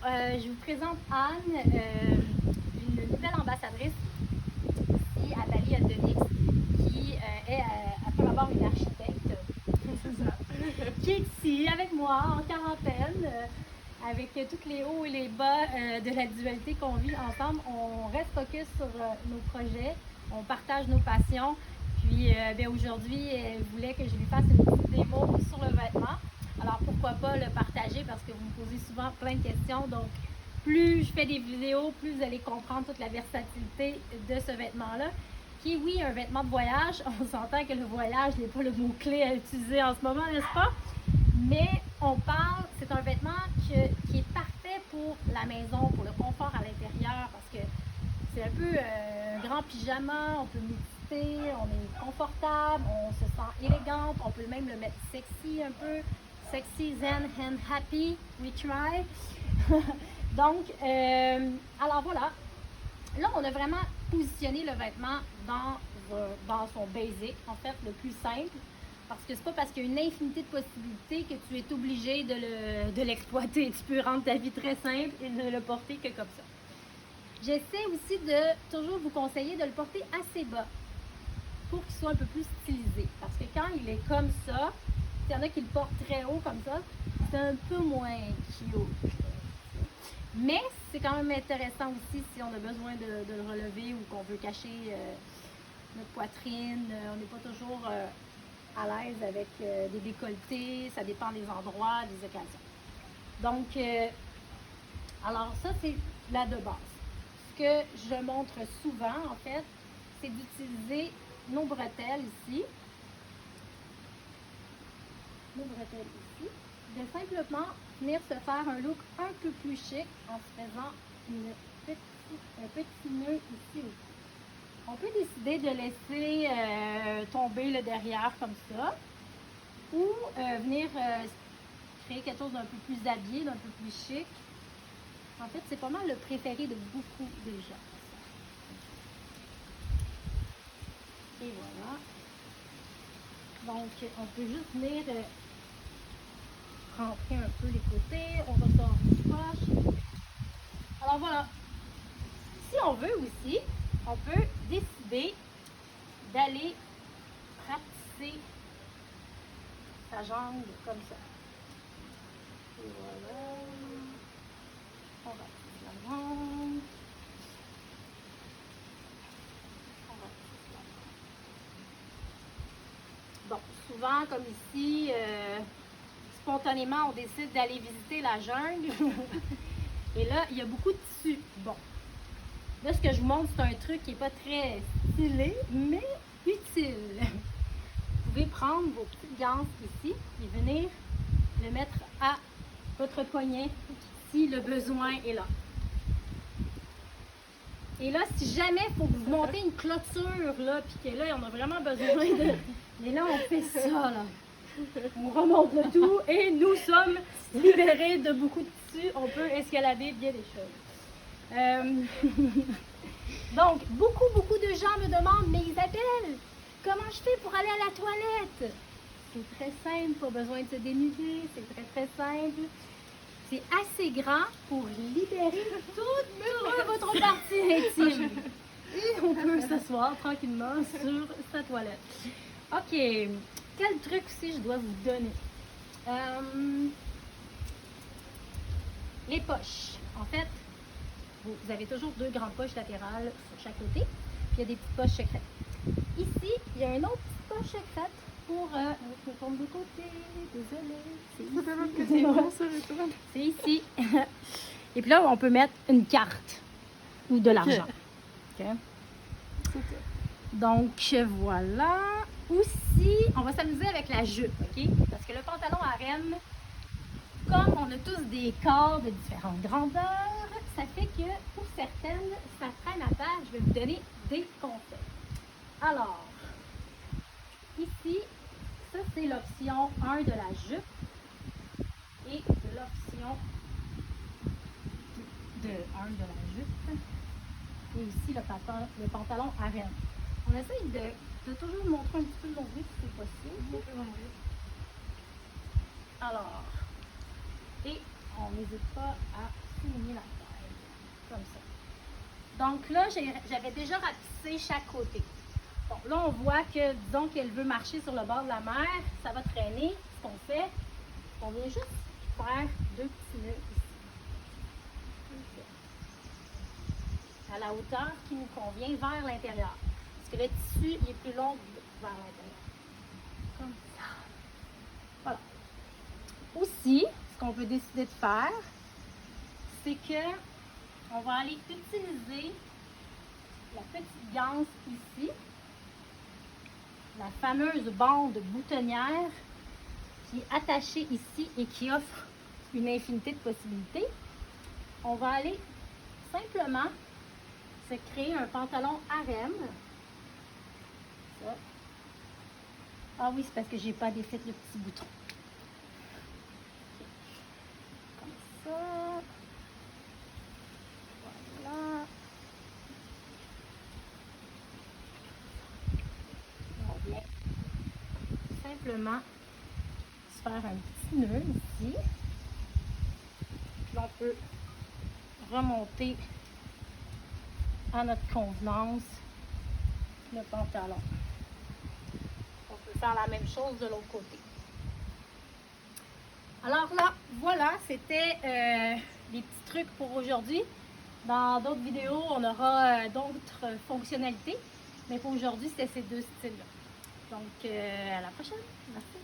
je vous présente Anne, une nouvelle ambassadrice ici à Bali Aldonix, qui est après avoir une architecte, qui est ici avec moi en quarantaine, avec tous les hauts et les bas de la dualité qu'on vit ensemble. On reste focus sur nos projets, on partage nos passions. Puis aujourd'hui, elle voulait que je lui fasse une petite démo sur le vêtement. Alors pourquoi pas le partager parce que vous me posez souvent plein de questions. Donc plus je fais des vidéos, plus vous allez comprendre toute la versatilité de ce vêtement-là. Qui est oui un vêtement de voyage. On s'entend que le voyage n'est pas le mot-clé à utiliser en ce moment, n'est-ce pas? Mais on parle, c'est un vêtement qui est parfait pour la maison, pour le confort à l'intérieur parce que c'est un peu un grand pyjama, on peut méditer, on est confortable, on se sent élégante, on peut même le mettre sexy un peu, sexy, zen and happy, we try. Donc, alors voilà, là on a vraiment positionné le vêtement dans son basic, en fait, le plus simple. Parce que c'est pas parce qu'il y a une infinité de possibilités que tu es obligé de l'exploiter. Tu peux rendre ta vie très simple et ne le porter que comme ça. J'essaie aussi de toujours vous conseiller de le porter assez bas pour qu'il soit un peu plus stylisé. Parce que quand il est comme ça, il y en a qui le portent très haut comme ça, c'est un peu moins cute. Mais c'est quand même intéressant aussi si on a besoin de le relever ou qu'on veut cacher notre poitrine. On n'est pas toujours à l'aise avec des décolletés, ça dépend des endroits, des occasions. Donc, alors ça c'est la de base. Ce que je montre souvent, en fait, c'est d'utiliser nos bretelles ici. Nos bretelles ici. De simplement venir se faire un look un peu plus chic en se faisant un petit nœud ici aussi. On peut décider de laisser tomber le derrière comme ça ou venir créer quelque chose d'un peu plus habillé, d'un peu plus chic. En fait, c'est pas mal le préféré de beaucoup de gens. Et voilà. Donc, on peut juste venir rentrer un peu les côtés. On ressort une poche. Alors voilà. Si on veut aussi, on peut décider d'aller rapetisser sa jambe comme ça. Et voilà. On rapetisse la jambe. Bon, souvent, comme ici, spontanément, on décide d'aller visiter la jungle. Et là, il y a beaucoup de tissu. Bon, là, ce que je vous montre, c'est un truc qui n'est pas très stylé, mais utile. Vous pouvez prendre vos petites ganses ici et venir le mettre à votre poignet si le besoin est là. Et là, si jamais il faut que vous montez une clôture, là, puis que là, on a vraiment besoin de... Et là, on fait ça, là. On remonte le tout et nous sommes libérés de beaucoup de tissu. On peut escalader bien des choses. Donc, beaucoup de gens me demandent, mais Isabelle, comment je fais pour aller à la toilette? C'est très simple, pas besoin de se dénuder, c'est très simple. C'est assez grand pour libérer toute votre partie intime. Et on peut s'asseoir tranquillement sur sa toilette. OK. Quel truc aussi je dois vous donner? Les poches. En fait, vous avez toujours deux grandes poches latérales sur chaque côté. Puis il y a des petites poches secrètes. Ici, il y a une autre petite poche secrète pour... je me tourne de côté. Désolée. C'est ici. Et puis là, on peut mettre une carte ou de l'argent. Okay. Donc, voilà. Aussi, on va s'amuser avec la jupe, OK? Parce que le pantalon harem, comme on a tous des corps de différentes grandeurs, ça fait que pour certaines, ça traîne à terre. Je vais vous donner des conseils. Alors, ici, ça c'est l'option 1 de la jupe et l'option 1 de la jupe et aussi le pantalon harem. On essaye de toujours montrer un petit peu de nombril si c'est possible. Alors, et on n'hésite pas à souligner la taille, comme ça. Donc là, j'avais déjà rapissé chaque côté. Bon, là, on voit que, disons qu'elle veut marcher sur le bord de la mer, ça va traîner. Ce qu'on fait, on vient juste faire 2 petits nœuds ici. À la hauteur qui nous convient vers l'intérieur. Parce que le tissu il est plus long vers l'intérieur. Comme ça. Voilà. Aussi, ce qu'on peut décider de faire, c'est que on va aller utiliser la petite ganse ici, la fameuse bande boutonnière qui est attachée ici et qui offre une infinité de possibilités. On va aller simplement se créer un pantalon harem. Ça. Ah oui, c'est parce que j'ai pas défait le petit bouton. Comme ça. Voilà. On vient simplement se faire un petit nœud ici. Puis on peut remonter à notre convenance le pantalon. On peut faire la même chose de l'autre côté. Alors là, voilà, c'était les petits trucs pour aujourd'hui. Dans d'autres vidéos, on aura d'autres fonctionnalités. Mais pour aujourd'hui, c'était ces 2 styles-là. Donc, à la prochaine. Merci.